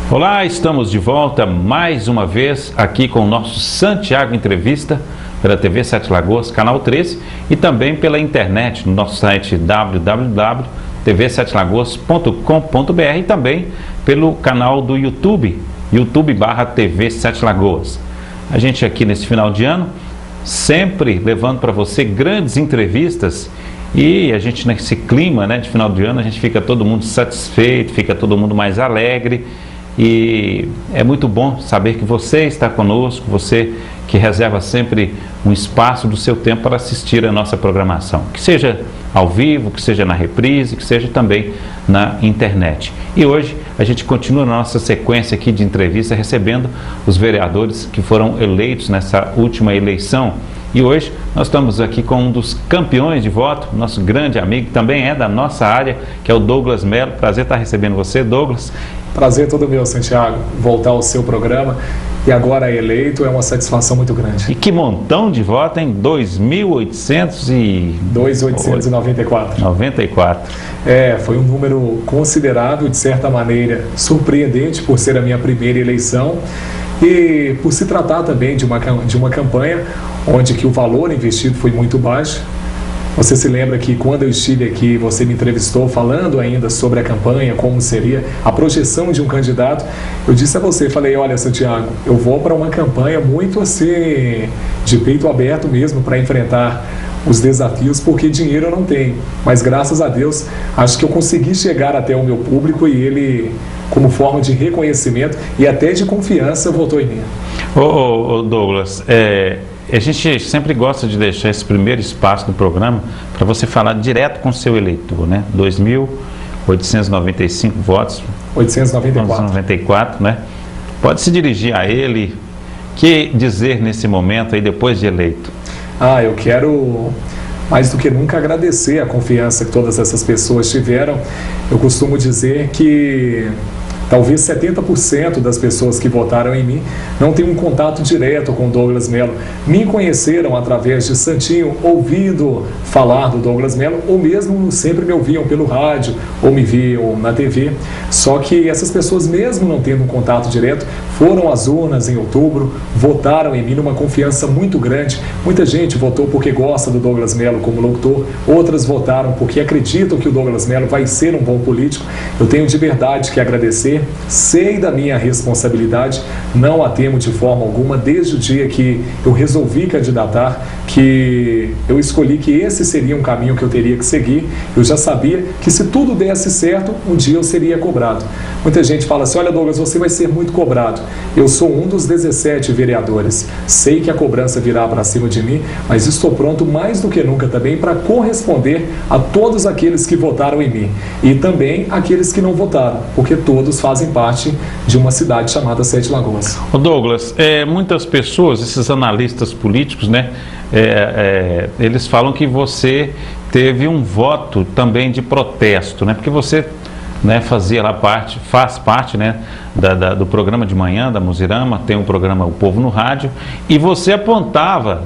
Olá, estamos de volta mais uma vez aqui com o nosso Santiago Entrevista pela TV Sete Lagoas, canal 13 e também pela internet no nosso site www.tv7lagoas.com.br e também pelo canal do YouTube, youtube/TV Sete Lagoas. A gente aqui nesse final de ano, sempre levando para você grandes entrevistas e a gente nesse clima, de final de ano, a gente fica todo mundo satisfeito, fica todo mundo mais alegre. E é muito bom saber que você está conosco, você que reserva sempre um espaço do seu tempo para assistir a nossa programação, que seja ao vivo, que seja na reprise, que seja também na internet. E hoje a gente continua na nossa sequência aqui de entrevista recebendo os vereadores que foram eleitos nessa última eleição. E hoje nós estamos aqui com um dos campeões de voto, nosso grande amigo, que também é da nossa área, que é o Douglas Melo. Prazer estar recebendo você, Douglas. Prazer todo meu, Santiago, voltar ao seu programa e agora eleito é uma satisfação muito grande. E que montão de voto, hein? 2.894. 94. Foi um número considerável, de certa maneira surpreendente por ser a minha primeira eleição e por se tratar também de uma campanha onde que o valor investido foi muito baixo. Você se lembra que quando eu estive aqui, você me entrevistou falando ainda sobre a campanha, como seria a projeção de um candidato. Eu disse a você, falei, olha, Santiago, eu vou para uma campanha muito assim, de peito aberto mesmo, para enfrentar os desafios, porque dinheiro eu não tenho. Mas graças a Deus, acho que eu consegui chegar até o meu público e ele, como forma de reconhecimento e até de confiança, votou em mim. Ô Douglas, a gente sempre gosta de deixar esse primeiro espaço no programa para você falar direto com o seu eleitor, 2.895 votos. 894. Pode se dirigir a ele. Que dizer nesse momento aí, depois de eleito? Eu quero, mais do que nunca, agradecer a confiança que todas essas pessoas tiveram. Eu costumo dizer que talvez 70% das pessoas que votaram em mim não têm um contato direto com o Douglas Melo. Me conheceram através de Santinho, ouvindo falar do Douglas Melo, ou mesmo sempre me ouviam pelo rádio, ou me viam na TV. Só que essas pessoas, mesmo não tendo um contato direto, foram às urnas em outubro, votaram em mim numa confiança muito grande. Muita gente votou porque gosta do Douglas Melo como locutor, outras votaram porque acreditam que o Douglas Melo vai ser um bom político. Eu tenho de verdade que agradecer. Sei da minha responsabilidade, não a temo de forma alguma, desde o dia que eu resolvi candidatar, que eu escolhi que esse seria um caminho que eu teria que seguir. Eu já sabia que se tudo desse certo, um dia eu seria cobrado. Muita gente fala assim, olha Douglas, você vai ser muito cobrado. Eu sou um dos 17 vereadores, sei que a cobrança virá para cima de mim, mas estou pronto mais do que nunca também para corresponder a todos aqueles que votaram em mim e também aqueles que não votaram, porque todos fazem parte de uma cidade chamada Sete Lagoas. Ô Douglas, muitas pessoas, esses analistas políticos, eles falam que você teve um voto também de protesto, porque você faz parte do programa de manhã da Muzirama, tem um programa O Povo no Rádio, e você apontava,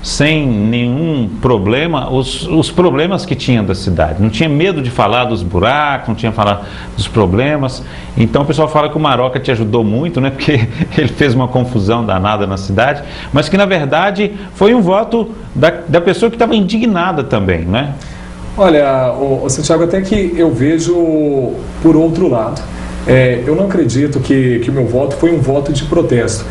sem nenhum problema, os problemas que tinha da cidade. Não tinha medo de falar dos buracos, não tinha falado dos problemas. Então o pessoal fala que o Maroca te ajudou muito, porque ele fez uma confusão danada na cidade, mas que na verdade foi um voto da pessoa que estava indignada também, Olha, Santiago, até que eu vejo por outro lado. Eu não acredito que o meu voto foi um voto de protesto.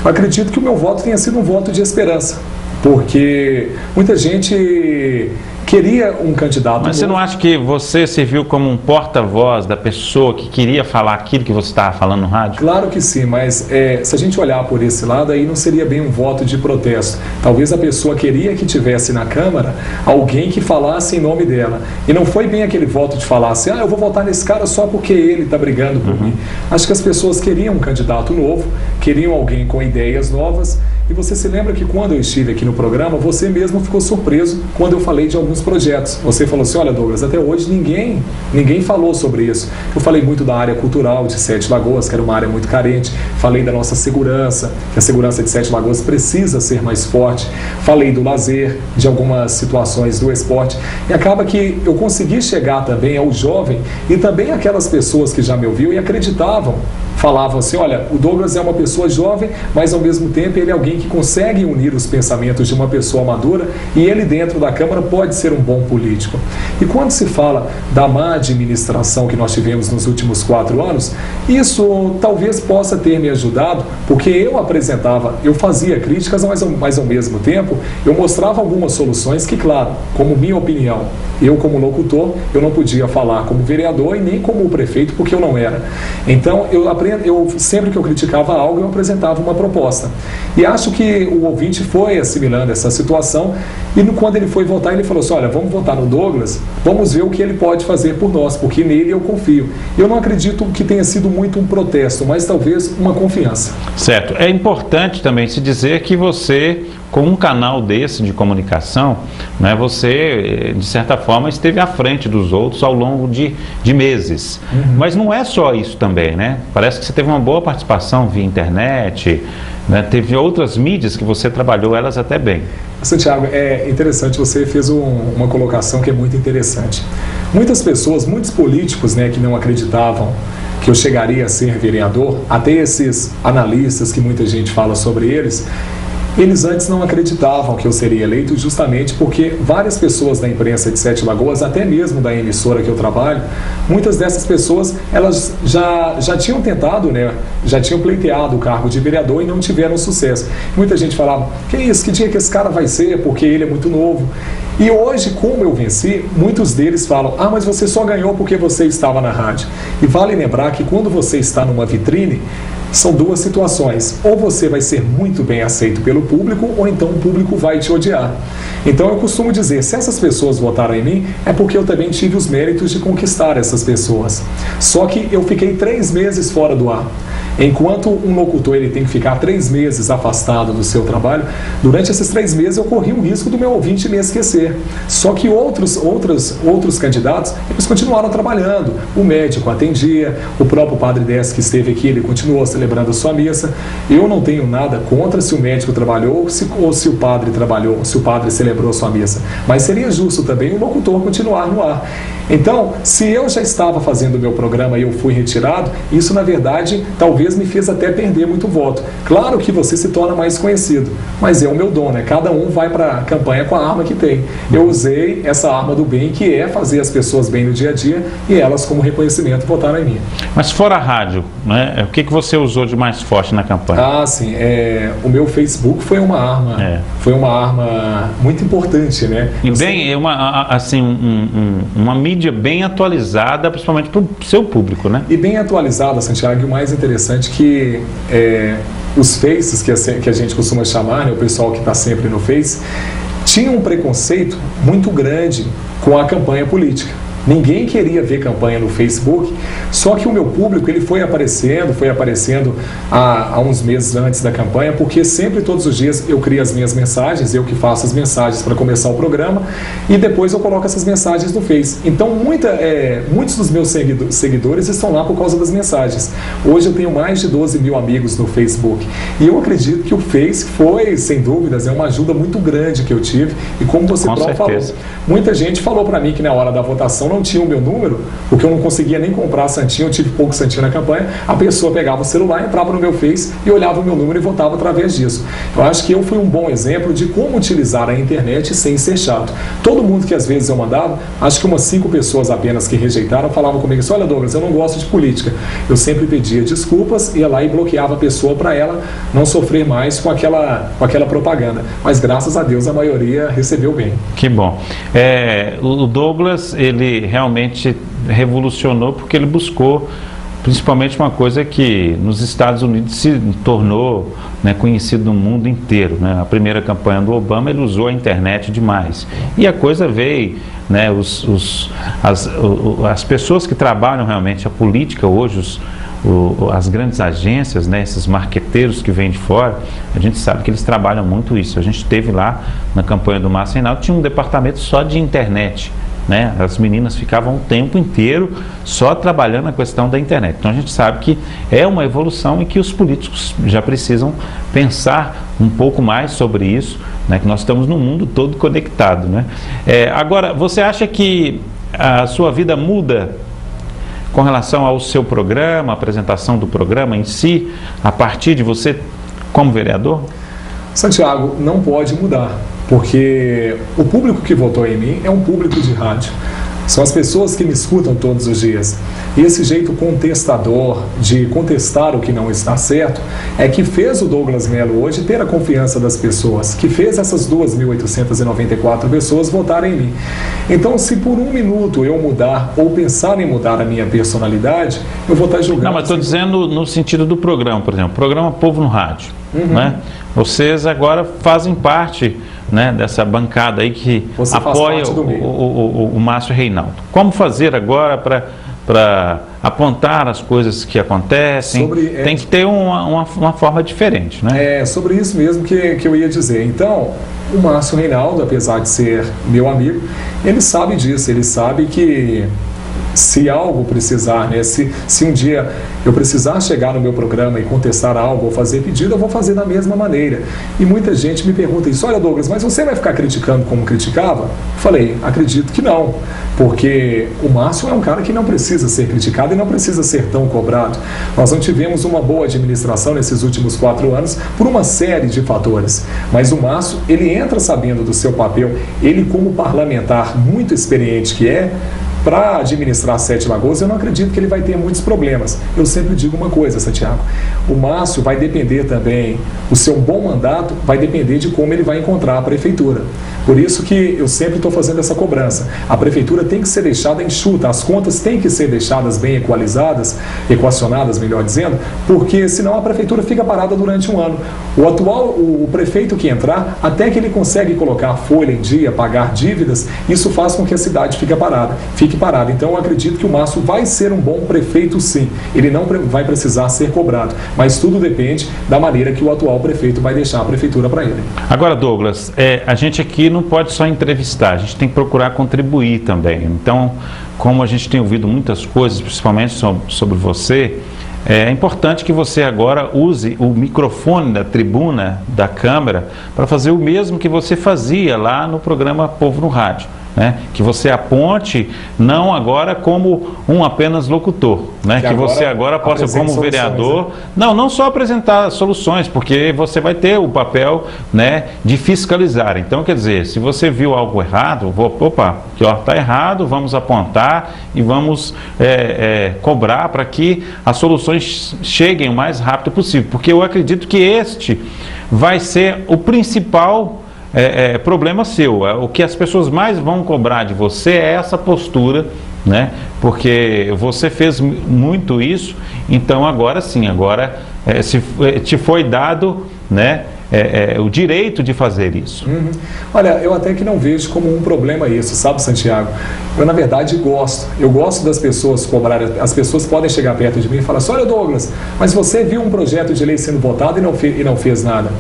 Eu acredito que o meu voto tenha sido um voto de esperança, porque muita gente queria um candidato. Mas você não acha que você serviu como um porta-voz da pessoa que queria falar aquilo que você estava falando no rádio? Claro que sim, mas se a gente olhar por esse lado, aí não seria bem um voto de protesto. Talvez a pessoa queria que tivesse na Câmara alguém que falasse em nome dela. E não foi bem aquele voto de falar assim, eu vou votar nesse cara só porque ele está brigando por mim. Acho que as pessoas queriam um candidato novo, queriam alguém com ideias novas. E você se lembra que quando eu estive aqui no programa, você mesmo ficou surpreso quando eu falei de alguns projetos. Você falou assim, olha Douglas, até hoje ninguém falou sobre isso. Eu falei muito da área cultural de Sete Lagoas, que era uma área muito carente. Falei da nossa segurança, que a segurança de Sete Lagoas precisa ser mais forte. Falei do lazer, de algumas situações do esporte. E acaba que eu consegui chegar também ao jovem e também aquelas pessoas que já me ouviam e acreditavam falavam assim, olha, o Douglas é uma pessoa jovem, mas ao mesmo tempo ele é alguém que consegue unir os pensamentos de uma pessoa madura e ele dentro da Câmara pode ser um bom político. E quando se fala da má administração que nós tivemos nos últimos 4 anos, isso talvez possa ter me ajudado, porque eu fazia críticas, mas ao mesmo tempo eu mostrava algumas soluções que, claro, como minha opinião, eu como locutor, eu não podia falar como vereador e nem como prefeito, porque eu não era. Então, sempre que eu criticava algo, eu apresentava uma proposta. E acho que o ouvinte foi assimilando essa situação e quando ele foi votar, ele falou assim, olha, vamos votar no Douglas, vamos ver o que ele pode fazer por nós, porque nele eu confio. Eu não acredito que tenha sido muito um protesto, mas talvez uma confiança. Certo. É importante também se dizer que você, com um canal desse de comunicação, né, você, de certa forma, esteve à frente dos outros ao longo de meses. Mas não é só isso também, né? Parece que você teve uma boa participação via internet, né? Teve outras mídias que você trabalhou elas até bem. Santiago, é interessante, você fez uma colocação que é muito interessante. Muitas pessoas, muitos políticos, né, que não acreditavam que eu chegaria a ser vereador, até esses analistas que muita gente fala sobre eles antes não acreditavam que eu seria eleito justamente porque várias pessoas da imprensa de Sete Lagoas, até mesmo da emissora que eu trabalho, muitas dessas pessoas, elas já tinham tentado, né, já tinham pleiteado o cargo de vereador e não tiveram sucesso. Muita gente falava, que isso, que dia que esse cara vai ser, porque ele é muito novo. E hoje, como eu venci, muitos deles falam, mas você só ganhou porque você estava na rádio. E vale lembrar que quando você está numa vitrine, são duas situações. Ou você vai ser muito bem aceito pelo público, ou então o público vai te odiar. Então eu costumo dizer, se essas pessoas votaram em mim, é porque eu também tive os méritos de conquistar essas pessoas. Só que eu fiquei 3 meses fora do ar. Enquanto um locutor ele tem que ficar 3 meses afastado do seu trabalho, durante esses 3 meses eu corri o risco do meu ouvinte me esquecer. Só que outros candidatos, eles continuaram trabalhando. O médico atendia, o próprio Padre Décio que esteve aqui, ele continuou celebrando a sua missa. Eu não tenho nada contra se o médico trabalhou ou se o padre trabalhou, se o padre celebrou a sua missa. Mas seria justo também o locutor continuar no ar. Então, se eu já estava fazendo o meu programa e eu fui retirado, isso na verdade talvez me fez até perder muito voto. Claro que você se torna mais conhecido, mas é o meu dom, né? Cada um vai para a campanha com a arma que tem. Eu usei essa arma do bem, que é fazer as pessoas bem no dia a dia, e elas, como reconhecimento, votaram em mim. Mas fora a rádio, né? O que você usou de mais forte na campanha? Sim. O meu Facebook foi uma arma muito importante, né? E bem, uma mídia bem atualizada, principalmente para o seu público, né? E bem atualizada, Santiago, e o mais interessante que os faces, que a gente costuma chamar, né, o pessoal que está sempre no Face, tinha um preconceito muito grande com a campanha política. Ninguém queria ver campanha no Facebook, só que o meu público ele foi aparecendo há uns meses antes da campanha, porque sempre, todos os dias, eu crio as minhas mensagens, eu que faço as mensagens para começar o programa, e depois eu coloco essas mensagens no Face. Então, muitos dos meus seguidores estão lá por causa das mensagens. Hoje eu tenho mais de 12 mil amigos no Facebook, e eu acredito que o Face foi, sem dúvidas, uma ajuda muito grande que eu tive, e como você próprio falou, muita gente falou para mim que na hora da votação não tinha o meu número, porque eu não conseguia nem comprar santinho, eu tive pouco santinho na campanha, a pessoa pegava o celular, entrava no meu Face e olhava o meu número e votava através disso. Eu acho que eu fui um bom exemplo de como utilizar a internet sem ser chato. Todo mundo que às vezes eu mandava, acho que umas 5 pessoas apenas que rejeitaram, falavam comigo assim, olha Douglas, eu não gosto de política. Eu sempre pedia desculpas, ia lá e bloqueava a pessoa para ela não sofrer mais com aquela propaganda. Mas graças a Deus a maioria recebeu bem. Que bom. O Douglas, ele realmente revolucionou porque ele buscou principalmente uma coisa que nos Estados Unidos se tornou, né, conhecido no mundo inteiro, né? A primeira campanha do Obama, ele usou a internet demais e a coisa veio, né, as pessoas que trabalham realmente a política hoje, as grandes agências, né, esses marqueteiros que vêm de fora, a gente sabe que eles trabalham muito isso. A gente teve lá na campanha do Márcio Reinaldo, tinha um departamento só de internet, né? As meninas ficavam o tempo inteiro só trabalhando a questão da internet. Então a gente sabe que é uma evolução e que os políticos já precisam pensar um pouco mais sobre isso, né? Que nós estamos no mundo todo conectado, né? Agora, você acha que a sua vida muda com relação ao seu programa, a apresentação do programa em si, a partir de você como vereador? Santiago, não pode mudar, porque o público que votou em mim é um público de rádio. São as pessoas que me escutam todos os dias. E esse jeito contestador de contestar o que não está certo é que fez o Douglas Mello hoje ter a confiança das pessoas, que fez essas 2.894 pessoas votarem em mim. Então, se por um minuto eu mudar ou pensar em mudar a minha personalidade, eu vou estar julgando... Não, mas estou dizendo no sentido do programa, por exemplo, programa Povo no Rádio, né? Vocês agora fazem parte, né, dessa bancada aí que apoia o Márcio Reinaldo. Como fazer agora para apontar as coisas que acontecem? Tem que ter uma forma diferente, né? É sobre isso mesmo que eu ia dizer. Então, o Márcio Reinaldo, apesar de ser meu amigo, ele sabe disso, ele sabe que se algo precisar, né, se um dia eu precisar chegar no meu programa e contestar algo ou fazer pedido, eu vou fazer da mesma maneira. E muita gente me pergunta isso: olha, Douglas, mas você vai ficar criticando como criticava? Falei, acredito que não, porque o Márcio é um cara que não precisa ser criticado e não precisa ser tão cobrado. Nós não tivemos uma boa administração nesses últimos 4 anos por uma série de fatores, mas o Márcio, ele entra sabendo do seu papel, ele como parlamentar muito experiente que é, para administrar 7 Lagoas, eu não acredito que ele vai ter muitos problemas. Eu sempre digo uma coisa, Santiago, o Márcio vai depender também, o seu bom mandato vai depender de como ele vai encontrar a prefeitura. Por isso que eu sempre estou fazendo essa cobrança. A prefeitura tem que ser deixada enxuta, as contas têm que ser deixadas bem equacionadas, melhor dizendo, porque senão a prefeitura fica parada durante um ano. O prefeito que entrar, até que ele consegue colocar a folha em dia, pagar dívidas, isso faz com que a cidade fique parada. Então eu acredito que o Márcio vai ser um bom prefeito, sim. Ele não vai precisar ser cobrado, mas tudo depende da maneira que o atual prefeito vai deixar a prefeitura para ele. Agora, Douglas, a gente aqui não pode só entrevistar, a gente tem que procurar contribuir também. Então, como a gente tem ouvido muitas coisas, principalmente sobre você, é importante que você agora use o microfone da tribuna da Câmara para fazer o mesmo que você fazia lá no programa Povo no Rádio. Né? Que você aponte não agora como um apenas locutor, né? Que você agora possa, como vereador, não só apresentar soluções, porque você vai ter o papel, né, de fiscalizar. Então, quer dizer, se você viu algo errado, que está errado, vamos apontar e vamos cobrar para que as soluções cheguem o mais rápido possível, porque eu acredito que este vai ser o principal problema seu. O que as pessoas mais vão cobrar de você é essa postura, né? Porque você fez muito isso, então agora sim, se te foi dado, né, o direito de fazer isso. Olha, eu até que não vejo como um problema isso, sabe, Santiago? Eu, na verdade, eu gosto das pessoas cobrarem. As pessoas podem chegar perto de mim e falar assim: olha, Douglas, mas você viu um projeto de lei sendo votado e não fez nada.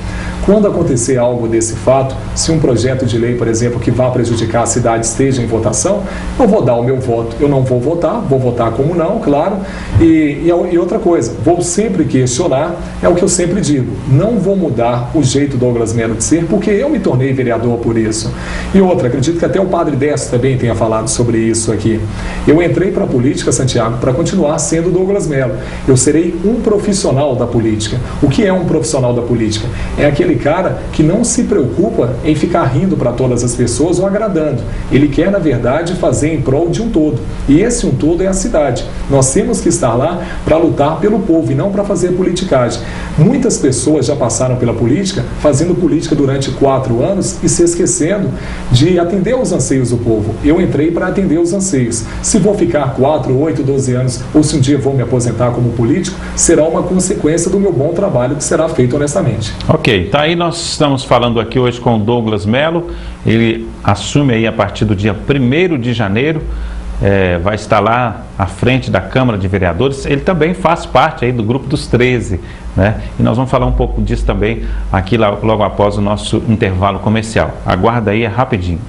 Quando acontecer algo desse fato, se um projeto de lei, por exemplo, que vá prejudicar a cidade esteja em votação, eu vou dar o meu voto. Eu não vou votar como não, claro. E outra coisa, vou sempre questionar, é o que eu sempre digo, não vou mudar o jeito Douglas Mello de ser, porque eu me tornei vereador por isso. E outra, acredito que até o Padre Décio também tenha falado sobre isso aqui. Eu entrei para a política, Santiago, para continuar sendo Douglas Mello. Eu serei um profissional da política. O que é um profissional da política? É aquele cara que não se preocupa em ficar rindo para todas as pessoas ou agradando. Ele quer, na verdade, fazer em prol de um todo. E esse um todo é a cidade. Nós temos que estar lá para lutar pelo povo e não para fazer politicagem. Muitas pessoas já passaram pela política, fazendo política durante 4 anos e se esquecendo de atender aos anseios do povo. Eu entrei para atender os anseios. Se vou ficar 4, 8, 12 anos ou se um dia vou me aposentar como político, será uma consequência do meu bom trabalho que será feito honestamente. Ok, tá aí, nós estamos falando aqui hoje com o Douglas Mello. Ele assume aí a partir do dia 1º de janeiro, vai estar lá à frente da Câmara de Vereadores. Ele também faz parte aí do grupo dos 13, né? E nós vamos falar um pouco disso também aqui logo após o nosso intervalo comercial. Aguarda aí, rapidinho.